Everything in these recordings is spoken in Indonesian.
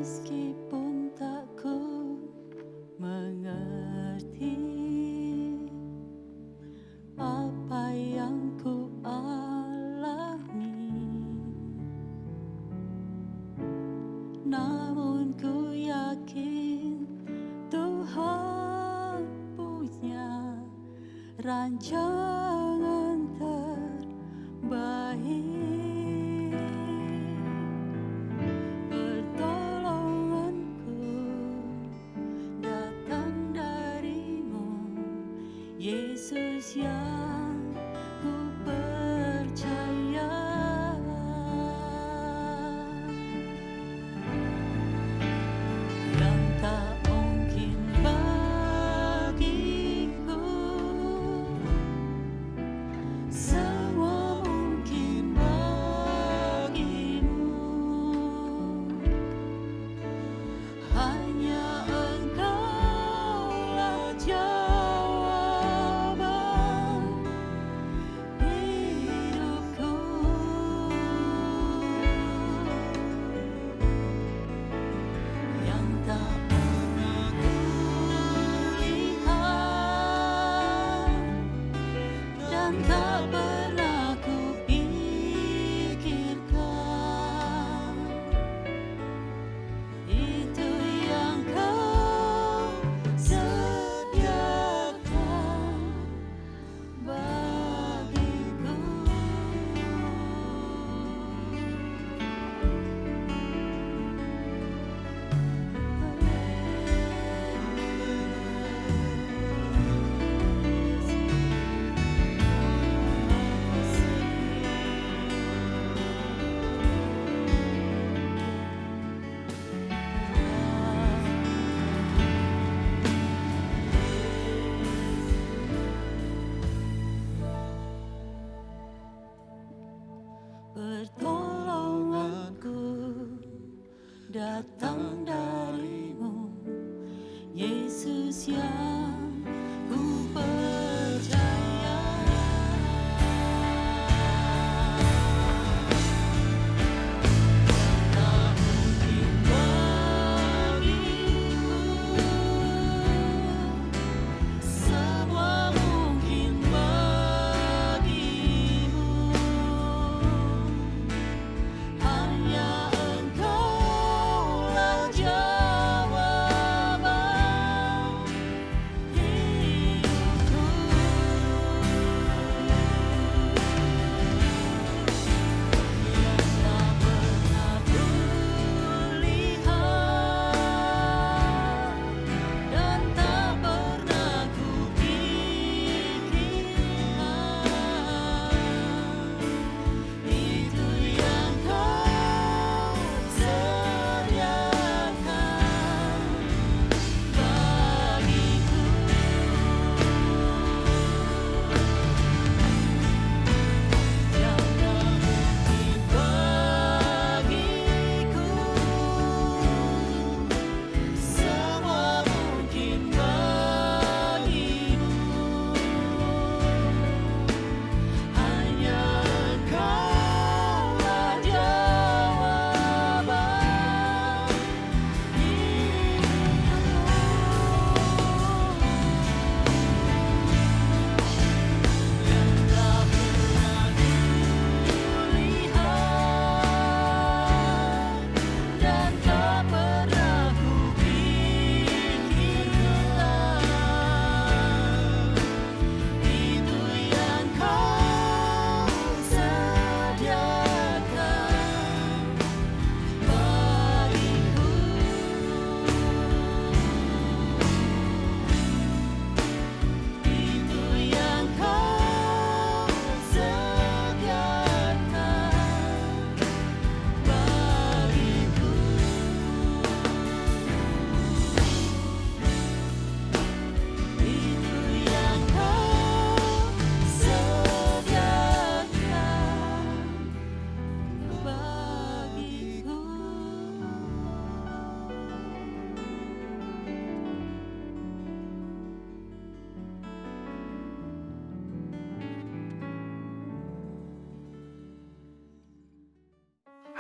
Meskipun tak ku mengerti apa yang ku alami, namun ku yakin Tuhan punya rancangan terbaik. Yesus yang ku percaya, yang tak mungkin bagiku, semua mungkin bagimu. Hanya Engkaulah jawaban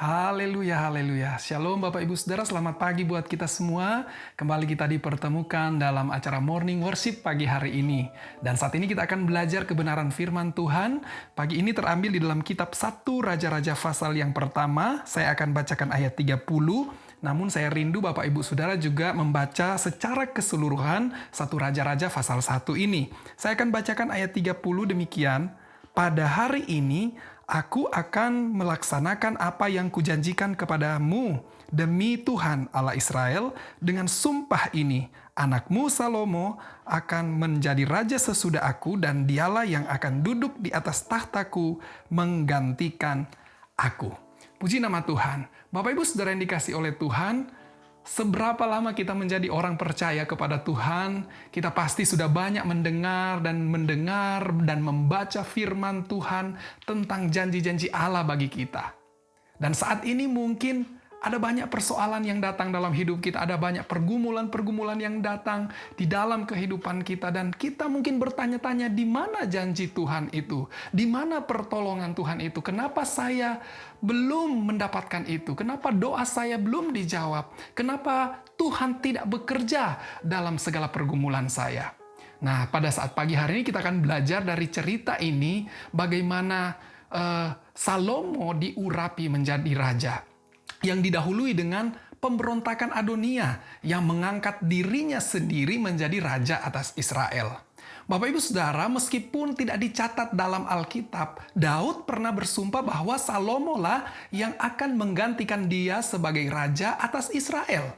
Haleluya, haleluya. Shalom Bapak Ibu Saudara, selamat pagi buat kita semua. Kembali kita dipertemukan dalam acara Morning Worship pagi hari ini. Dan saat ini kita akan belajar kebenaran firman Tuhan. Pagi ini terambil di dalam kitab 1 Raja-Raja pasal yang pertama. Saya akan bacakan ayat 30. Namun saya rindu Bapak Ibu Saudara juga membaca secara keseluruhan 1 Raja-Raja pasal 1 ini. Saya akan bacakan ayat 30 demikian. Pada hari ini, aku akan melaksanakan apa yang kujanjikan kepadamu demi Tuhan Allah Israel dengan sumpah ini. Anakmu Salomo akan menjadi raja sesudah aku dan dialah yang akan duduk di atas tahtaku menggantikan aku. Puji nama Tuhan. Bapak Ibu Saudara yang dikasih oleh Tuhan, seberapa lama kita menjadi orang percaya kepada Tuhan, kita pasti sudah banyak mendengar dan membaca firman Tuhan tentang janji-janji Allah bagi kita. Dan saat ini mungkin ada banyak persoalan yang datang dalam hidup kita, ada banyak pergumulan-pergumulan yang datang di dalam kehidupan kita, dan kita mungkin bertanya-tanya, di mana janji Tuhan itu? Di mana pertolongan Tuhan itu? Kenapa saya belum mendapatkan itu? Kenapa doa saya belum dijawab? Kenapa Tuhan tidak bekerja dalam segala pergumulan saya? Nah, pada saat pagi hari ini kita akan belajar dari cerita ini, bagaimana Salomo diurapi menjadi raja, yang didahului dengan pemberontakan Adonia yang mengangkat dirinya sendiri menjadi raja atas Israel. Bapak Ibu Saudara, meskipun tidak dicatat dalam Alkitab, Daud pernah bersumpah bahwa Salomo lah yang akan menggantikan dia sebagai raja atas Israel.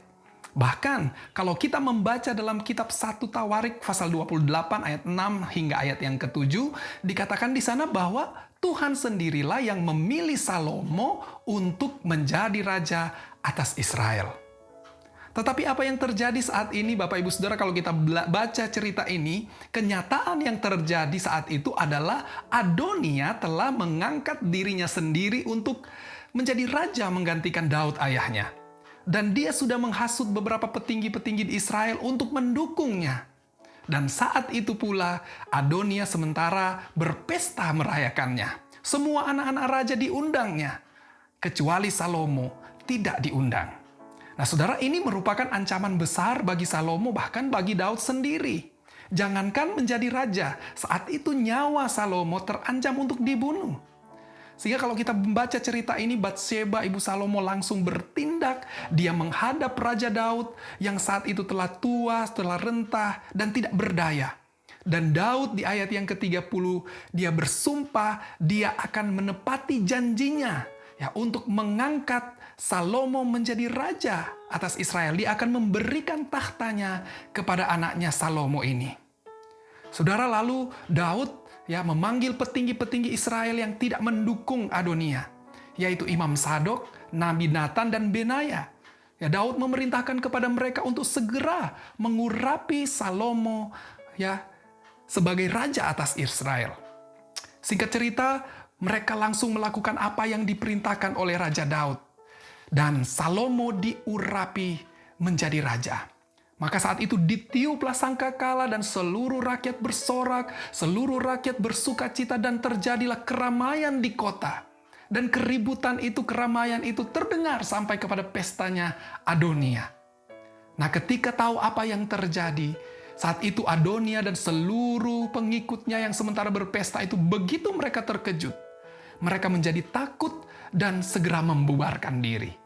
Bahkan, kalau kita membaca dalam kitab 1 Tawarik pasal 28 ayat 6 hingga ayat yang ke-7, dikatakan di sana bahwa Tuhan sendirilah yang memilih Salomo untuk menjadi raja atas Israel. Tetapi apa yang terjadi saat ini, Bapak Ibu Saudara, kalau kita baca cerita ini, kenyataan yang terjadi saat itu adalah Adonia telah mengangkat dirinya sendiri untuk menjadi raja menggantikan Daud ayahnya. Dan dia sudah menghasut beberapa petinggi-petinggi di Israel untuk mendukungnya. Dan saat itu pula Adonia sementara berpesta merayakannya. Semua anak-anak raja diundangnya, kecuali Salomo tidak diundang. Nah saudara, ini merupakan ancaman besar bagi Salomo, bahkan bagi Daud sendiri. Jangankan menjadi raja, saat itu nyawa Salomo terancam untuk dibunuh. Sehingga kalau kita membaca cerita ini, Batsheba ibu Salomo langsung bertindak. Dia menghadap Raja Daud yang saat itu telah tua, telah rentah, dan tidak berdaya. Dan Daud di ayat yang ke-30, dia bersumpah dia akan menepati janjinya ya untuk mengangkat Salomo menjadi raja atas Israel. Dia akan memberikan tahtanya kepada anaknya Salomo ini. Saudara, lalu Daud memanggil petinggi-petinggi Israel yang tidak mendukung Adonia, yaitu Imam Sadok, Nabi Nathan, dan Benaya. Daud memerintahkan kepada mereka untuk segera mengurapi Salomo sebagai raja atas Israel. Singkat cerita, mereka langsung melakukan apa yang diperintahkan oleh Raja Daud. Dan Salomo diurapi menjadi raja. Maka saat itu ditiuplah sangkakala dan seluruh rakyat bersorak, seluruh rakyat bersuka cita dan terjadilah keramaian di kota. Dan keramaian itu terdengar sampai kepada pestanya Adonia. Nah ketika tahu apa yang terjadi, saat itu Adonia dan seluruh pengikutnya yang sementara berpesta itu begitu mereka terkejut. Mereka menjadi takut dan segera membubarkan diri.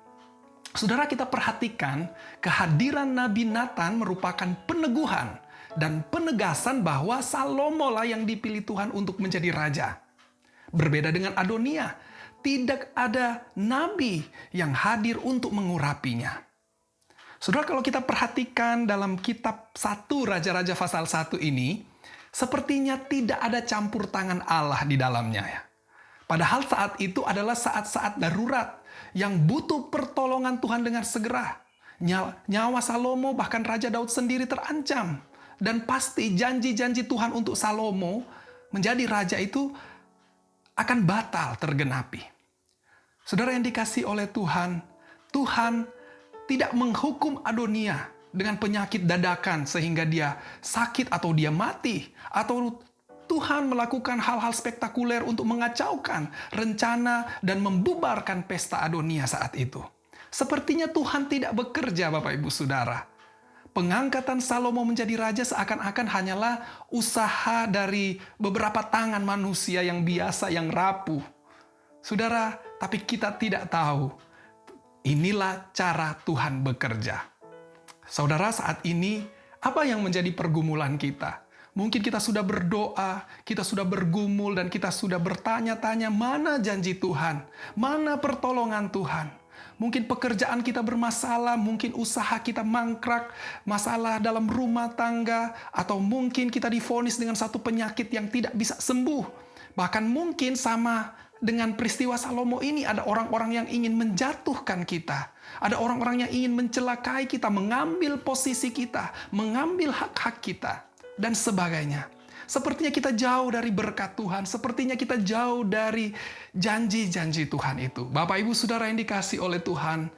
Saudara, kita perhatikan kehadiran Nabi Nathan merupakan peneguhan dan penegasan bahwa Salomo lah yang dipilih Tuhan untuk menjadi raja. Berbeda dengan Adonia, tidak ada nabi yang hadir untuk mengurapinya. Saudara, kalau kita perhatikan dalam kitab 1 Raja-Raja pasal 1 ini, sepertinya tidak ada campur tangan Allah di dalamnya ya. Padahal saat itu adalah saat-saat darurat yang butuh pertolongan Tuhan dengan segera. Nyawa Salomo, bahkan Raja Daud sendiri terancam. Dan pasti janji-janji Tuhan untuk Salomo menjadi raja itu akan batal tergenapi. Saudara yang dikasihi oleh Tuhan, Tuhan tidak menghukum Adonia dengan penyakit dadakan sehingga dia sakit atau dia mati. Atau Tuhan melakukan hal-hal spektakuler untuk mengacaukan rencana dan membubarkan pesta Adonia saat itu. Sepertinya Tuhan tidak bekerja, Bapak Ibu Saudara. Pengangkatan Salomo menjadi raja seakan-akan hanyalah usaha dari beberapa tangan manusia yang biasa, yang rapuh. Saudara, tapi kita tidak tahu. Inilah cara Tuhan bekerja. Saudara, saat ini apa yang menjadi pergumulan kita? Mungkin kita sudah berdoa, kita sudah bergumul, dan kita sudah bertanya-tanya mana janji Tuhan, mana pertolongan Tuhan. Mungkin pekerjaan kita bermasalah, mungkin usaha kita mangkrak, masalah dalam rumah tangga, atau mungkin kita divonis dengan satu penyakit yang tidak bisa sembuh. Bahkan mungkin sama dengan peristiwa Salomo ini, ada orang-orang yang ingin menjatuhkan kita. Ada orang-orang yang ingin mencelakai kita, mengambil posisi kita, mengambil hak-hak kita, dan sebagainya. Sepertinya kita jauh dari berkat Tuhan, sepertinya kita jauh dari janji-janji Tuhan itu. Bapak Ibu Saudara yang dikasihi oleh Tuhan,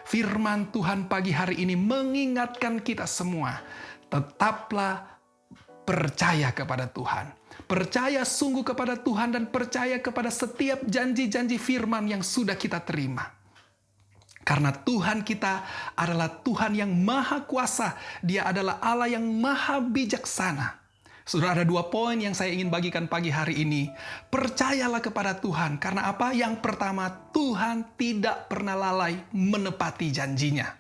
firman Tuhan pagi hari ini mengingatkan kita semua, tetaplah percaya kepada Tuhan. Percaya sungguh kepada Tuhan dan percaya kepada setiap janji-janji firman yang sudah kita terima. Karena Tuhan kita adalah Tuhan yang maha kuasa. Dia adalah Allah yang maha bijaksana. Sudah ada 2 poin yang saya ingin bagikan pagi hari ini. Percayalah kepada Tuhan. Karena apa? Yang pertama, Tuhan tidak pernah lalai menepati janjinya.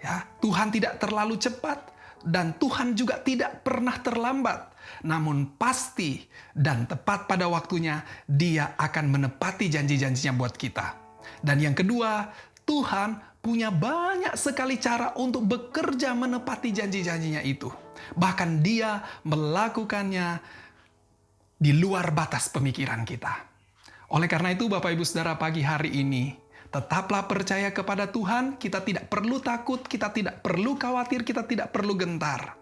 Ya, Tuhan tidak terlalu cepat dan Tuhan juga tidak pernah terlambat. Namun pasti dan tepat pada waktunya Dia akan menepati janji-janjinya buat kita. Dan yang kedua, Tuhan punya banyak sekali cara untuk bekerja menepati janji-janjinya itu. Bahkan Dia melakukannya di luar batas pemikiran kita. Oleh karena itu, Bapak Ibu Saudara, pagi hari ini tetaplah percaya kepada Tuhan. Kita tidak perlu takut, kita tidak perlu khawatir, kita tidak perlu gentar.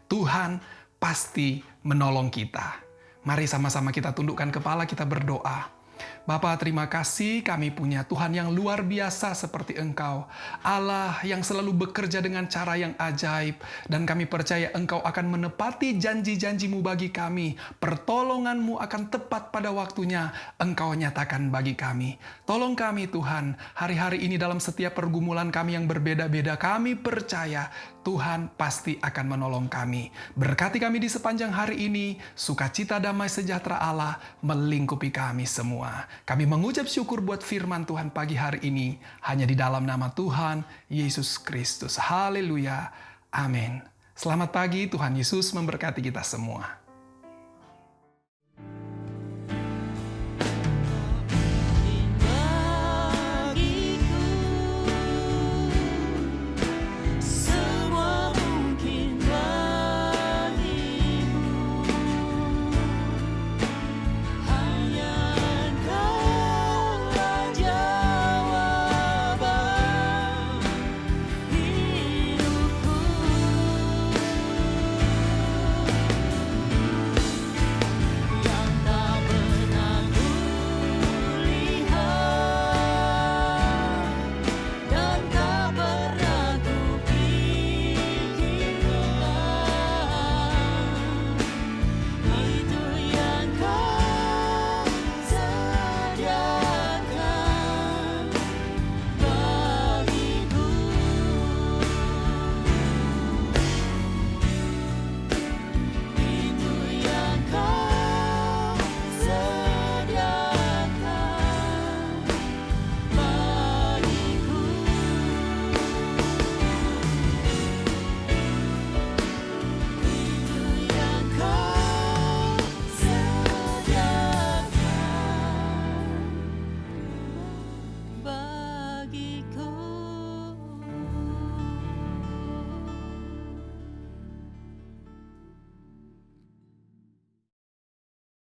Tuhan pasti menolong kita. Mari sama-sama kita tundukkan kepala, kita berdoa. Bapa, terima kasih kami punya Tuhan yang luar biasa seperti Engkau. Allah yang selalu bekerja dengan cara yang ajaib. Dan kami percaya Engkau akan menepati janji-janji-Mu bagi kami. Pertolongan-Mu akan tepat pada waktunya Engkau nyatakan bagi kami. Tolong kami Tuhan, hari-hari ini dalam setiap pergumulan kami yang berbeda-beda, kami percaya Tuhan pasti akan menolong kami. Berkati kami di sepanjang hari ini, sukacita damai sejahtera Allah melingkupi kami semua. Kami mengucap syukur buat firman Tuhan pagi hari ini, hanya di dalam nama Tuhan Yesus Kristus. Haleluya. Amin. Selamat pagi, Tuhan Yesus memberkati kita semua.